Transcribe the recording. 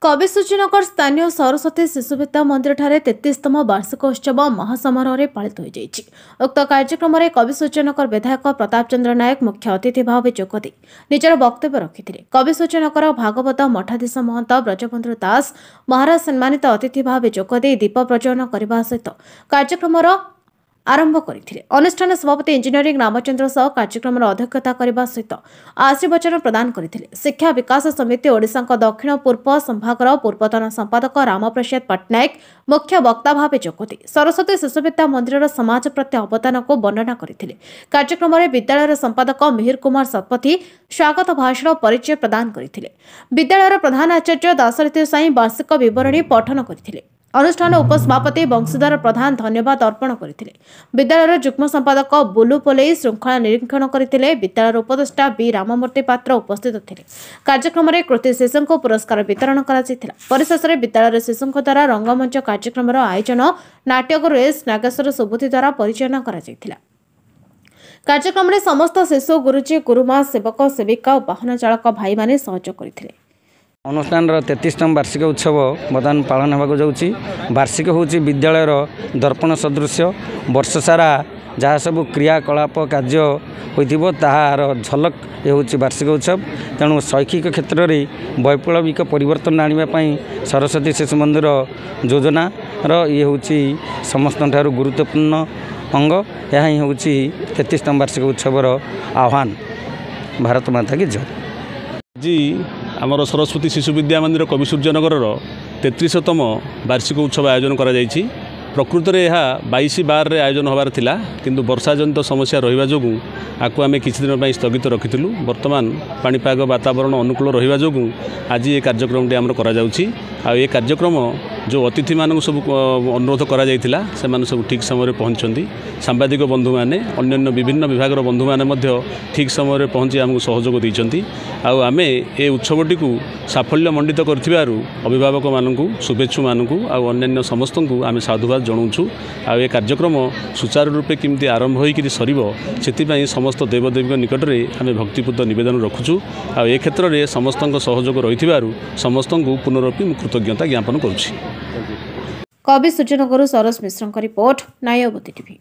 कवि सूचीनगर स्थानीय सरस्वती शिशुविद्या मंदिर ठारे 33तम वार्षिक उत्सव महासमारोह पालित हो जाइछि। उक्त कार्यक्रम में कवि सूचीनगर विधायक प्रताप चंद्र नायक मुख्य अतिथि भाव जोगदे निजर वक्तव्य रखिथिले। कवि सूचीनगर भागवत मठाधीश महंत ब्रजबंधु दास महाराज सम्मानित अतिथि भाव जोगदे दीप प्रज्वलन करने सहित कार्यक्रम आरंभ करथिले। अनुष्ठान सभापति इंजीनियरिंग रामचंद्र साहू कार्यक्रम अध्यक्षता करने सहित आशीर्वचन प्रदान करथिले। शिक्षा विकास समिति ओडिशा दक्षिण पूर्व संभागर पूर्वतन संपादक रामप्रसाद पट्टनायक मुख्य वक्ता भाव जोगदे सरस्वती शिशुविद्या मंदिर समाज प्रति अवदान को वर्णना करथिले। कार्यक्रम में विद्यालय संपादक मिहिर कुमार शतपथी स्वागत भाषण परिचय प्रदान करथिले। विद्यालय प्रधान आचार्य दाशरथी साई वार्षिक विवरणी पठन करथिले। अनुष्ठान उपसभापति वंशीधर प्रधान धन्यवाद अर्पण करथिले। विद्यालय जुग्म संपादक बुलू पोलेई श्रृंखला निरीक्षण करथिले। विद्यालय उपदेष्टा बी राममूर्ति पात्र उपस्थित थिले। कार्यक्रम में कृति शिशु को पुरस्कार वितरण कराଯାଇଥିଲା। परिशेष में विद्यालय शिशु द्वारा रंगमंच कार्यक्रम आयोजन नाट्यगुरु एस नागेश्वर सुबुद्धि द्वारा परिचालन कराଯାଇଥିଲା। कार्यक्रम में समस्त शिशु गुरुजी गुरुमा सेवक सेविका और वाहन चालक भाई माने सहयोग करथिले। अनुष्ठान 33तम वार्षिक उत्सव बर्तमान पालन होगा जाऊँगी। वार्षिक हूँ विद्यालय दर्पण सदृश वर्ष सारा जहाँ सब क्रियाकलाप कार्य होतार झलक ये हूँ वार्षिक उत्सव। तेणु शैक्षिक क्षेत्र में वैप्लविक परिवर्तन आने सरस्वती शिशु मंदिर योजना ये हूँ समस्त गुरुत्वपूर्ण अंग। यह ही हूँ 33तम वार्षिक उत्सवर आह्वान। भारत माता की जय। जी आमर सरस्वती शिशु विद्या मंदिर कवि सूर्यनगर 33तम वार्षिक उत्सव आयोजन करा जायछि। प्रकृत में यह 22/12 आयोजन होबार थिला, किंतु वर्षाजनित समस्या रहिबा जोगु आकु आमे किछि दिन पई स्थगित रखिथिलु। वर्तमान पाणीपाग वातावरण अनुकूल रहिबा जोगु आज ये कार्यक्रम आमर करा जाउछि। आ ये कार्यक्रम जो अतिथि मानक सब अनुरोध करा जायतिला से माने सब ठीक समय पहुँचती। सांबादिक बंधु माने अन्य विभिन्न विभाग बंधु माने मध्य ठीक समय पहुँची आमको सहयोग देइछंती। आमे ए उत्सवटी को साफल्य मंडित करथिबारु अभिभावक मानकु शुभेच्छु मानकु अन्य समस्त को आमे साधुवाद जणाउछु। ए कार्यक्रम सुचारू रूपे किमती आरंभ होइकि सरिबो सेतिपई समस्त देवदेवी निकट में आमे भक्तिपूत निवेदन रखुछु। ए क्षेत्र में समस्त सहयोग रहिथिबारु समस्त को पुनरपि कृतज्ञता ज्ञापन करुछि। कवि सूचीनगर सरस मिश्र रिपोर्ट नायवती टीवी।